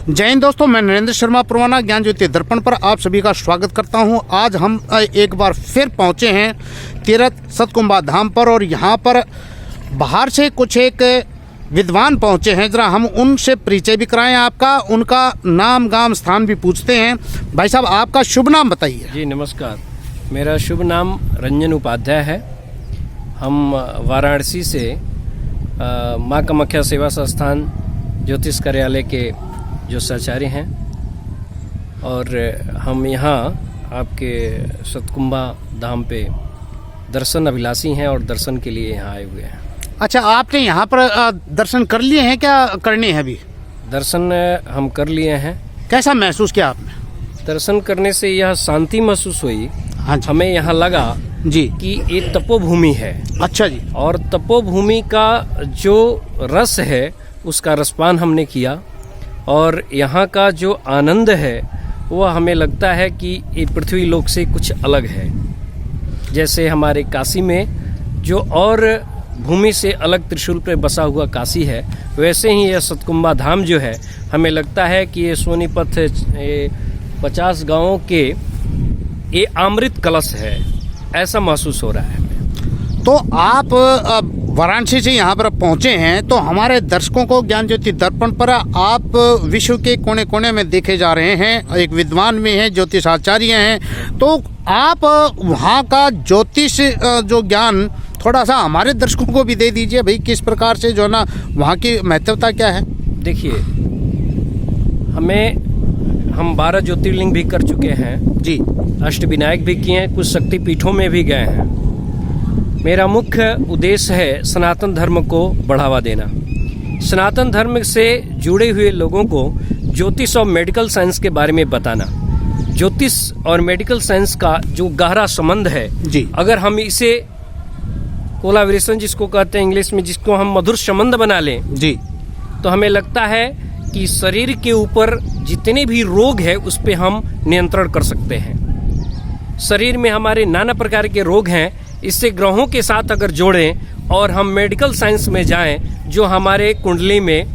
जय हिंद दोस्तों, मैं नरेंद्र शर्मा पुरवाना ज्ञान ज्योति दर्पण पर आप सभी का स्वागत करता हूं। आज हम एक बार फिर पहुंचे हैं तीर्थ सतकुंभा धाम पर और यहां पर बाहर से कुछ एक विद्वान पहुंचे हैं। जरा हम उनसे परिचय भी कराएं आपका, उनका नाम गांव स्थान भी पूछते हैं। भाई साहब, आपका शुभ नाम बताइए। जी नमस्कार, मेरा शुभ नाम रंजन उपाध्याय है। हम वाराणसी से माँ कामाख्या सेवा संस्थान ज्योतिष कार्यालय के जो प्राचार्य हैं और हम यहाँ आपके सतकुंभा धाम पे दर्शन अभिलाषी हैं और दर्शन के लिए यहाँ आए हुए हैं। अच्छा, आपने यहाँ पर दर्शन कर लिए हैं, क्या करने हैं अभी? दर्शन हम कर लिए हैं। कैसा महसूस किया आपने? दर्शन करने से यह शांति महसूस हुई। हाँ जी। हमें यहाँ लगा जी कि ये तपोभूमि है। अच्छा जी। और तपोभूमि का जो रस है उसका रसपान हमने किया और यहाँ का जो आनंद है वह हमें लगता है कि ये पृथ्वी लोक से कुछ अलग है। जैसे हमारे काशी में जो और भूमि से अलग त्रिशूल पर बसा हुआ काशी है, वैसे ही यह सतकुंभा धाम जो है हमें लगता है कि ये सोनीपत 50 गांवों के ये अमृत कलश है, ऐसा महसूस हो रहा है। तो आप वाराणसी से यहाँ पर पहुँचे हैं, तो हमारे दर्शकों को ज्ञान ज्योति दर्पण पर आप विश्व के कोने कोने में देखे जा रहे हैं। एक विद्वान भी हैं, ज्योतिष आचार्य हैं, तो आप वहाँ का ज्योतिष जो ज्ञान थोड़ा सा हमारे दर्शकों को भी दे दीजिए भाई, किस प्रकार से जो ना वहाँ की महत्वता क्या है। देखिए, हम 12 ज्योतिर्लिंग भी कर चुके हैं जी, अष्टविनायक भी किए हैं, कुछ शक्तिपीठों में भी गए हैं। मेरा मुख्य उद्देश्य है सनातन धर्म को बढ़ावा देना, सनातन धर्म से जुड़े हुए लोगों को ज्योतिष और मेडिकल साइंस के बारे में बताना। ज्योतिष और मेडिकल साइंस का जो गहरा संबंध है जी, अगर हम इसे कोलाबोरेशन जिसको कहते हैं इंग्लिश में, जिसको हम मधुर संबंध बना लें जी, तो हमें लगता है कि शरीर के ऊपर जितने भी रोग है उस पे हम नियंत्रण कर सकते हैं। शरीर में हमारे नाना प्रकार के रोग हैं, इससे ग्रहों के साथ अगर जोड़ें और हम मेडिकल साइंस में जाएं, जो हमारे कुंडली में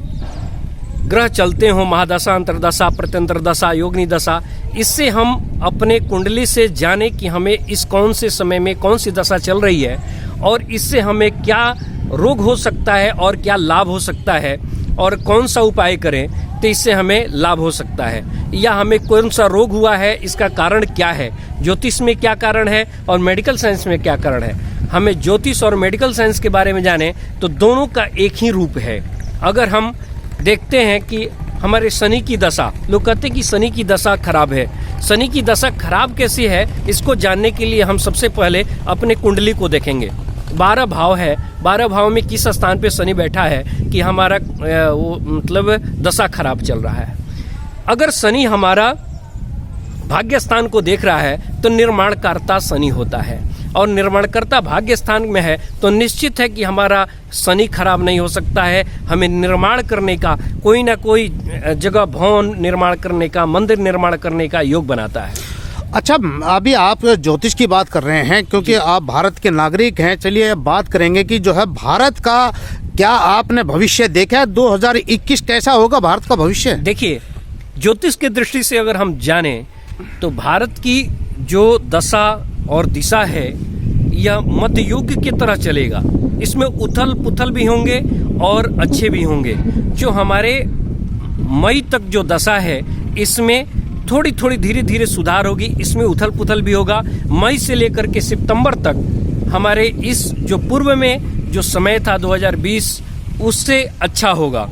ग्रह चलते हों, महादशा, अंतरदशा, प्रत्यंतर दशा, योगिनी दशा, इससे हम अपने कुंडली से जाने कि हमें इस कौन से समय में कौन सी दशा चल रही है और इससे हमें क्या रोग हो सकता है और क्या लाभ हो सकता है और कौन सा उपाय करें तो इससे हमें लाभ हो सकता है, या हमें कौन सा रोग हुआ है इसका कारण क्या है, ज्योतिष में क्या कारण है और मेडिकल साइंस में क्या कारण है। हमें ज्योतिष और मेडिकल साइंस के बारे में जाने तो दोनों का एक ही रूप है। अगर हम देखते हैं कि हमारे शनि की दशा, लोग कहते हैं कि शनि की दशा खराब है। शनि की दशा खराब कैसी है, इसको जानने के लिए हम सबसे पहले अपने कुंडली को देखेंगे। 12 भाव है, 12 भाव में किस स्थान पे शनि बैठा है कि हमारा मतलब दशा खराब चल रहा है। अगर शनि हमारा भाग्य स्थान को देख रहा है तो निर्माणकर्ता शनि होता है, और निर्माणकर्ता भाग्य स्थान में है तो निश्चित है कि हमारा शनि खराब नहीं हो सकता है। हमें निर्माण करने का, कोई ना कोई जगह भवन निर्माण करने का, मंदिर निर्माण करने का योग बनाता है। अच्छा, अभी आप ज्योतिष की बात कर रहे हैं क्योंकि आप भारत के नागरिक हैं। चलिए अब बात करेंगे कि जो है भारत का क्या आपने भविष्य देखा है? 2021 कैसा होगा भारत का भविष्य? देखिए, ज्योतिष की दृष्टि से अगर हम जाने तो भारत की जो दशा और दिशा है यह मध्य युग की तरह चलेगा। इसमें उथल पुथल भी होंगे और अच्छे भी होंगे। जो हमारे मई तक जो दशा है इसमें थोड़ी थोड़ी धीरे धीरे सुधार होगी, इसमें उथल पुथल भी होगा। मई से लेकर के सितंबर तक हमारे इस जो पूर्व में जो समय था 2020 उससे अच्छा होगा,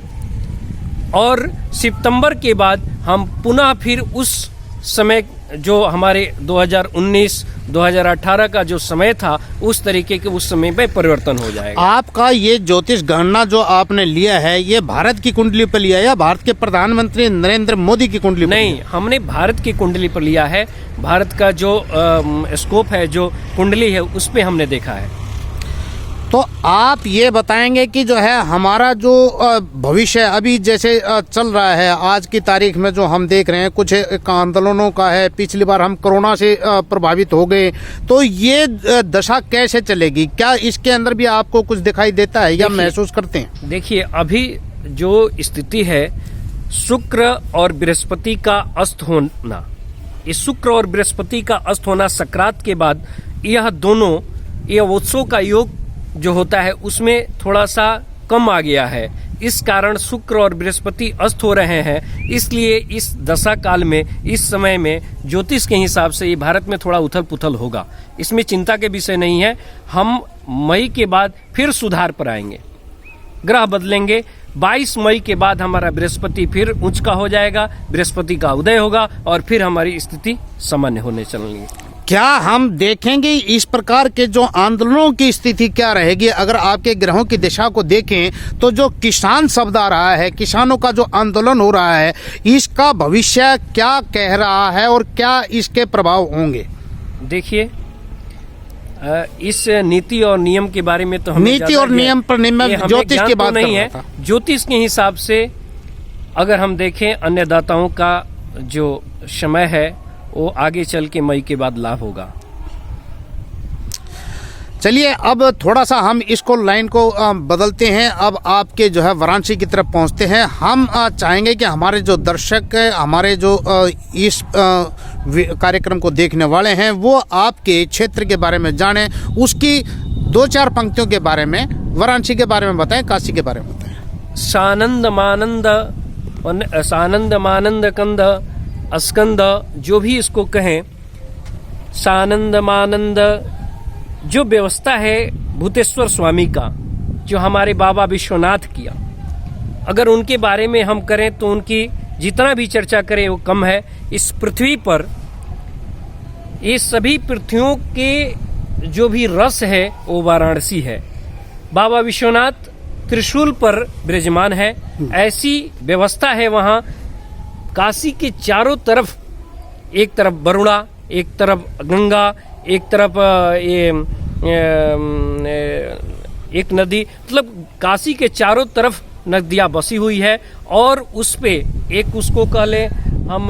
और सितंबर के बाद हम पुनः फिर उस समय जो हमारे 2019-2018 का जो समय था उस तरीके के उस समय में परिवर्तन हो जाएगा। आपका ये ज्योतिष गणना जो आपने लिया है ये भारत की कुंडली पर लिया है या भारत के प्रधानमंत्री नरेंद्र मोदी की कुंडली पर? नहीं, हमने भारत की कुंडली पर लिया है। भारत का जो स्कोप है, जो कुंडली है, उस पे हमने देखा है। तो आप ये बताएंगे कि जो है हमारा जो भविष्य अभी जैसे चल रहा है, आज की तारीख में जो हम देख रहे हैं कुछ आंदोलनों का है, पिछली बार हम कोरोना से प्रभावित हो गए, तो ये दशा कैसे चलेगी? क्या इसके अंदर भी आपको कुछ दिखाई देता है या महसूस करते हैं? देखिए, अभी जो स्थिति है शुक्र और बृहस्पति का अस्त होना, इस शुक्र और बृहस्पति का अस्त होना सक्रांत के बाद यह उत्सव का योग जो होता है उसमें थोड़ा सा कम आ गया है। इस कारण शुक्र और बृहस्पति अस्त हो रहे हैं। इसलिए इस दशा काल में, इस समय में ज्योतिष के हिसाब से ये भारत में थोड़ा उथल पुथल होगा। इसमें चिंता के विषय नहीं है। हम मई के बाद फिर सुधार पर आएंगे, ग्रह बदलेंगे। 22 मई के बाद हमारा बृहस्पति फिर उच्च का हो जाएगा, बृहस्पति का उदय होगा और फिर हमारी स्थिति सामान्य होने चलेंगी। क्या हम देखेंगे इस प्रकार के जो आंदोलनों की स्थिति क्या रहेगी? अगर आपके ग्रहों की दिशा को देखें तो जो किसान शब्द आ रहा है, किसानों का जो आंदोलन हो रहा है, इसका भविष्य क्या कह रहा है और क्या इसके प्रभाव होंगे? देखिए, इस नीति और नियम के बारे में तो नीति और नियम पर ज्योतिष की बात नहीं है। ज्योतिष के हिसाब से अगर हम देखें, अन्नदाताओं का जो समय है वो आगे चल के मई के बाद लाभ होगा। चलिए, अब थोड़ा सा हम इसको लाइन को बदलते हैं। अब आपके जो है वाराणसी की तरफ पहुंचते हैं। हम चाहेंगे कि हमारे जो दर्शक हैं, हमारे जो इस कार्यक्रम को देखने वाले हैं, वो आपके क्षेत्र के बारे में जानें, उसकी 2-4 पंक्तियों के बारे में, वाराणसी के बारे में बताएं, काशी के बारे में बताएं। सानंद मानंद कंद अस्कंद, जो भी इसको कहें, सानंद मानंद जो व्यवस्था है भूतेश्वर स्वामी का, जो हमारे बाबा विश्वनाथ किया, अगर उनके बारे में हम करें तो उनकी जितना भी चर्चा करें वो कम है। इस पृथ्वी पर ये सभी पृथ्वियों के जो भी रस है वो वाराणसी है। बाबा विश्वनाथ त्रिशूल पर विराजमान है, ऐसी व्यवस्था है वहाँ। काशी के चारों तरफ, एक तरफ वरुणा, एक तरफ गंगा, एक तरफ एक नदी, मतलब काशी के चारों तरफ नदियाँ बसी हुई है। और उस पे एक, उसको कह ले हम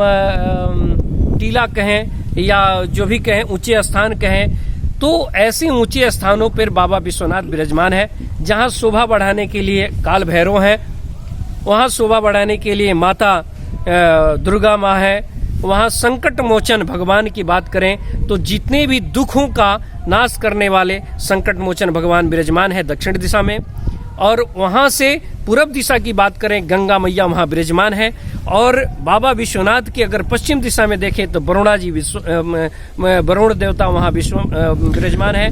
टीला कहें या जो भी कहें, ऊंचे स्थान कहें, तो ऐसे ऊंचे स्थानों पर बाबा विश्वनाथ विराजमान है। जहाँ शोभा बढ़ाने के लिए काल भैरव है, वहाँ शोभा बढ़ाने के लिए माता दुर्गा माँ है। वहाँ संकट मोचन भगवान की बात करें तो जितने भी दुखों का नाश करने वाले संकट मोचन भगवान विराजमान है दक्षिण दिशा में। और वहाँ से पूरब दिशा की बात करें, गंगा मैया वहाँ विराजमान है। और बाबा विश्वनाथ की अगर पश्चिम दिशा में देखें तो वरुणा जी, वरुण देवता वहाँ विराजमान है।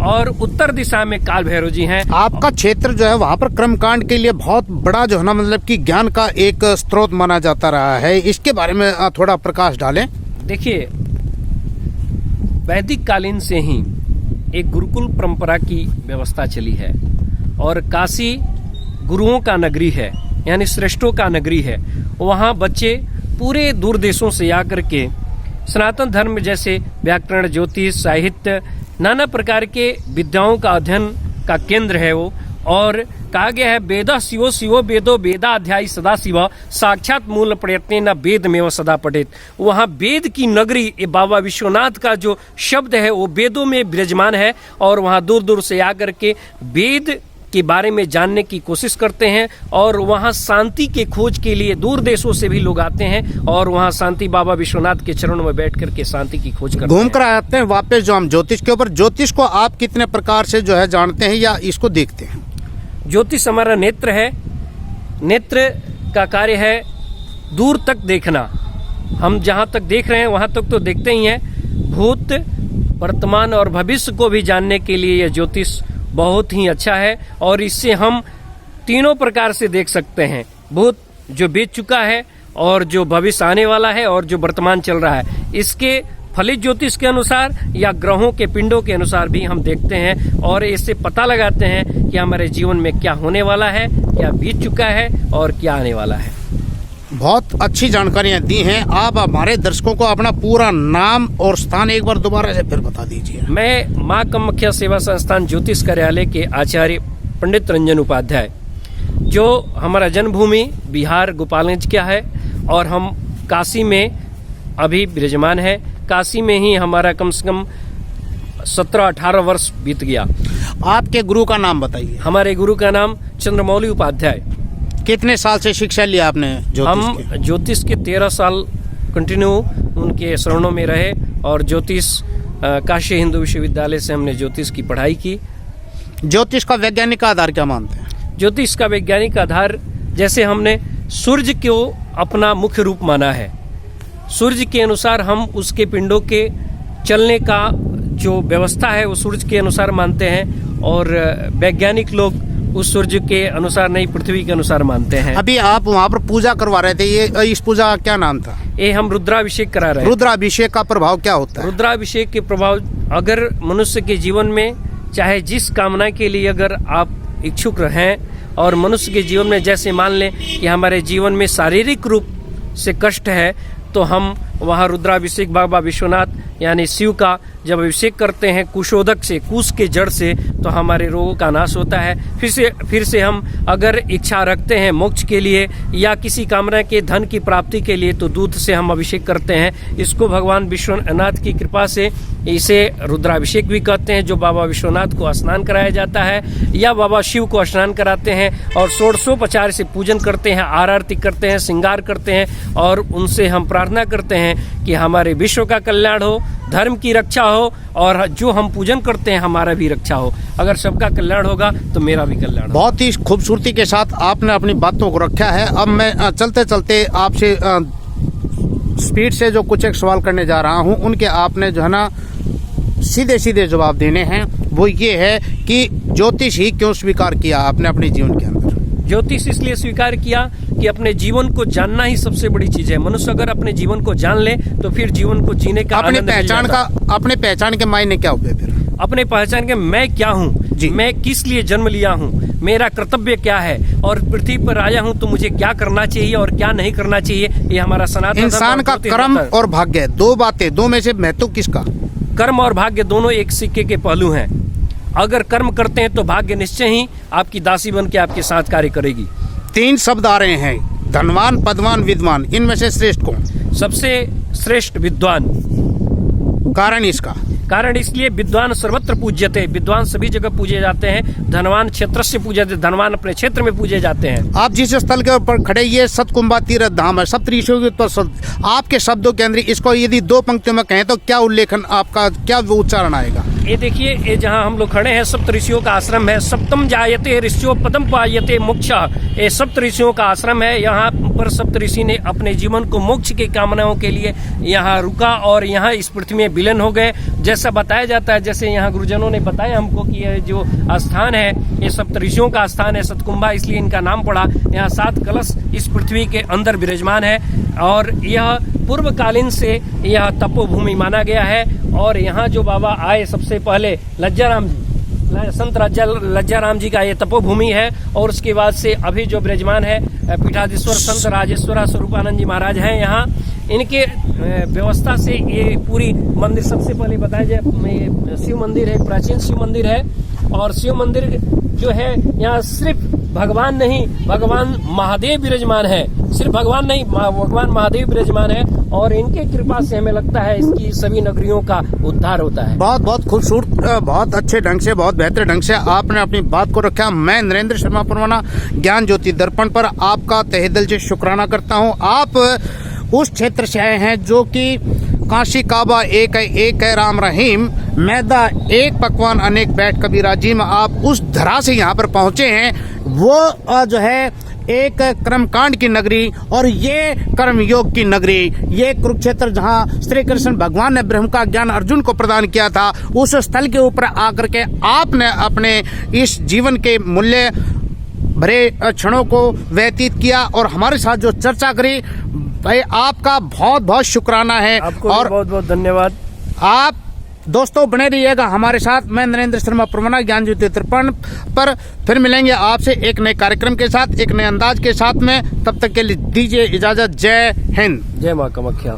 और उत्तर दिशा में काल भैरव जी हैं। आपका क्षेत्र जो है वहाँ पर कर्मकांड के लिए बहुत बड़ा जो है ना, मतलब कि ज्ञान का एक स्रोत माना जाता रहा है। इसके बारे में थोड़ा प्रकाश डालें। देखिए, वैदिक कालीन से ही एक गुरुकुल परंपरा की व्यवस्था चली है और काशी गुरुओं का नगरी है, यानी श्रेष्ठों का नगरी है। वहाँ बच्चे पूरे दूर देशों से आकर के सनातन धर्म जैसे व्याकरण, ज्योतिष, साहित्य, नाना प्रकार के विद्याओं का अध्ययन का केंद्र है वो। और कहा गया है, वेद शिवो शिवो वेदो वेदाध्यायी सदा शिव, साक्षात मूल प्रयत्न न वेद में सदा पठित। वहाँ वेद की नगरी, ये बाबा विश्वनाथ का जो शब्द है वो वेदों में विराजमान है। और वहाँ दूर दूर से आकर के वेद के बारे में जानने की कोशिश करते हैं। और वहाँ शांति के खोज के लिए दूर देशों से भी लोग आते हैं और वहाँ शांति बाबा विश्वनाथ के चरणों में बैठ करके शांति की खोज करते हैं। घूम कर आते हैं वापस जो हम ज्योतिष के ऊपर। ज्योतिष को आप कितने प्रकार से जो है जानते हैं या इसको देखते हैं? ज्योतिष हमारा नेत्र है। नेत्र का कार्य है दूर तक देखना। हम जहाँ तक देख रहे हैं वहाँ तक तो देखते ही हैं। भूत, वर्तमान और भविष्य को भी जानने के लिए यह ज्योतिष बहुत ही अच्छा है। और इससे हम तीनों प्रकार से देख सकते हैं, भूत जो बीत चुका है, और जो भविष्य आने वाला है, और जो वर्तमान चल रहा है। इसके फलित ज्योतिष के अनुसार या ग्रहों के पिंडों के अनुसार भी हम देखते हैं और इससे पता लगाते हैं कि हमारे जीवन में क्या होने वाला है, क्या बीत चुका है और क्या आने वाला है। बहुत अच्छी जानकारियां दी हैं। आप हमारे दर्शकों को अपना पूरा नाम और स्थान एक बार दोबारा से फिर बता दीजिए। मैं माँ कामाख्या सेवा संस्थान ज्योतिष कार्यालय के आचार्य पंडित रंजन उपाध्याय, जो हमारा जन्मभूमि बिहार गोपालगंज का है और हम काशी में अभी विराजमान है। काशी में ही हमारा कम से कम 17-18 वर्ष बीत गया। आपके गुरु का नाम बताइए। हमारे गुरु का नाम चंद्रमौली उपाध्याय। कितने साल से शिक्षा लिया आपने ज्योतिष हम की? ज्योतिष के 13 साल कंटिन्यू उनके शरणों में रहे और ज्योतिष काशी हिंदू विश्वविद्यालय से हमने ज्योतिष की पढ़ाई की। ज्योतिष का वैज्ञानिक आधार क्या मानते हैं? ज्योतिष का वैज्ञानिक आधार, जैसे हमने सूर्य को अपना मुख्य रूप माना है, सूर्य के अनुसार हम उसके पिंडों के चलने का जो व्यवस्था है वो सूर्य के अनुसार मानते हैं, और वैज्ञानिक लोग उस सूर्य के अनुसार नहीं, पृथ्वी के अनुसार मानते हैं। अभी आप वहाँ पर पूजा करवा रहे थे, ये इस पूजा का क्या नाम था? ये हम रुद्राभिषेक करा रहे हैं। रुद्राभिषेक का प्रभाव क्या होता है? रुद्राभिषेक के प्रभाव, अगर मनुष्य के जीवन में चाहे जिस कामना के लिए अगर आप इच्छुक रहें, और मनुष्य के जीवन में जैसे मान लें कि हमारे जीवन में शारीरिक रूप से कष्ट है, तो हम वहाँ रुद्राभिषेक बाबा विश्वनाथ यानी शिव का जब अभिषेक करते हैं कुशोदक से, कुश के जड़ से, तो हमारे रोगों का नाश होता है। फिर से हम अगर इच्छा रखते हैं मोक्ष के लिए या किसी कामना के धन की प्राप्ति के लिए, तो दूध से हम अभिषेक करते हैं। इसको भगवान विश्वनाथ की कृपा से इसे रुद्राभिषेक भी कहते हैं, जो बाबा विश्वनाथ को स्नान कराया जाता है या बाबा शिव को स्नान कराते हैं और षोडशोपचार से पूजन करते हैं, आरती करते हैं, श्रृंगार करते हैं, और उनसे हम प्रार्थना करते हैं कि हमारे विश्व का कल्याण हो, धर्म की रक्षा हो, और जो हम पूजन करते हैं हमारा भी रक्षा हो। अगर सबका कल्याण होगा तो मेरा भी कल्याण होगा। बहुत ही खूबसूरती के साथ आपने अपनी बातों को रखा है। अब मैं चलते चलते आपसे स्पीड से जो कुछ एक सवाल करने जा रहा हूं, उनके आपने जो है ना सीधे सीधे जवाब देने हैं। वो ये है कि ज्योतिष ही क्यों स्वीकार किया आपने अपने जीवन के अंदर? ज्योतिष इसलिए स्वीकार किया कि अपने जीवन को जानना ही सबसे बड़ी चीज है। मनुष्य अगर अपने जीवन को जान ले तो फिर जीवन को जीने का अपने आनंद मिल पहचान जाता। का, अपने पहचान के मायने क्या हुए फिर? अपने पहचान के मैं क्या हूँ, मैं किस लिए जन्म लिया हूँ, मेरा कर्तव्य क्या है, और पृथ्वी पर आया हूँ तो मुझे क्या करना चाहिए और क्या नहीं करना चाहिए, ये हमारा सनातन इंसान का कर्म और भाग्य, दो बातें, दो में से महत्व किसका? कर्म और भाग्य दोनों एक सिक्के के पहलू हैं। अगर कर्म करते हैं तो भाग्य निश्चय ही आपकी दासी बन के आपके साथ कार्य करेगी। 3 शब्द आ रहे हैं, धनवान, पदवान, विद्वान, इनमें से श्रेष्ठ कौन? सबसे श्रेष्ठ विद्वान। कारण इसका? कारण इसलिए विद्वान सर्वत्र पूज्यते, विद्वान सभी जगह पूजे जाते हैं। धनवान क्षेत्रस्य पूज्यते, धनवान अपने क्षेत्र में पूजे जाते हैं। आप जिस स्थल के ऊपर खड़े, ये सतकुंभा तीर्थ धाम है, सप्तऋषियों के ऊपर। आपके शब्दों के अंदर इसको यदि 2 पंक्तियों में कहें तो क्या उल्लेखन आपका, क्या वो उच्चारण आएगा? ये देखिए, ये जहाँ हम लोग खड़े हैं सप्त ऋषियों का आश्रम है। सप्तम जायते ऋषियों पदम पायते मोक्ष, ये सप्त ऋषियों का आश्रम है। यहाँ पर सप्त ऋषि ने अपने जीवन को मोक्ष की कामनाओं के लिए यहाँ रुका और यहाँ इस पृथ्वी में विलीन हो गए। जैसा बताया जाता है, जैसे यहाँ गुरुजनों ने बताया हमको कि यह जो स्थान है ये सप्त ऋषियों का स्थान है, सतकुंभा इसलिए इनका नाम पड़ा। यहाँ 7 कलश इस पृथ्वी के अंदर विराजमान है और यह पूर्वकालीन से यह तपोभूमि माना गया है। और यहाँ जो बाबा आए सबसे पहले लज्जाराम जी, संत लज्जाराम जी का ये तपोभूमि है। और उसके बाद से अभी जो विराजमान है पीठाधीश्वर संत राजेश्वर स्वरूपानंद जी महाराज हैं यहाँ। इनके व्यवस्था से ये पूरी मंदिर, सबसे पहले बताया जाए, शिव मंदिर है, प्राचीन शिव मंदिर है। और शिव मंदिर जो है यहाँ सिर्फ भगवान नहीं, भगवान महादेव विराजमान है। सिर्फ भगवान नहीं, भगवान महादेव विराजमान है। और इनके कृपा से हमें लगता है इसकी सभी नगरियों का उद्धार होता है। बहुत बहुत खूबसूरत, बहुत अच्छे ढंग से, बहुत बेहतर ढंग से आपने अपनी बात को रखा। मैं नरेंद्र शर्मा परवाना ज्ञान ज्योति दर्पण पर आपका तहे दिल से शुक्राना करता हूँ। आप उस क्षेत्र से आए हैं जो कि काशी काबा एक है राम रहीम, मैदा एक पकवान अनेक बैठ कबीरा जी में आप उस धरा से यहाँ पर पहुँचे हैं। वो जो है एक कर्मकांड की नगरी और ये कर्मयोग की नगरी, ये कुरुक्षेत्र जहाँ श्री कृष्ण भगवान ने ब्रह्म का ज्ञान अर्जुन को प्रदान किया था, उस स्थल के ऊपर आकर के आपने अपने इस जीवन के मूल्य भरे क्षणों को व्यतीत किया और हमारे साथ जो चर्चा करी, भाई आपका बहुत बहुत शुक्राना है। आपको और बहुत बहुत धन्यवाद। आप दोस्तों बने रहिएगा हमारे साथ। मैं नरेंद्र शर्मा परवाना ज्ञान ज्योति दर्पण पर फिर मिलेंगे आपसे एक नए कार्यक्रम के साथ, एक नए अंदाज के साथ में। तब तक के लिए दीजिए इजाजत। जय हिंद, जय माँ कामाख्या।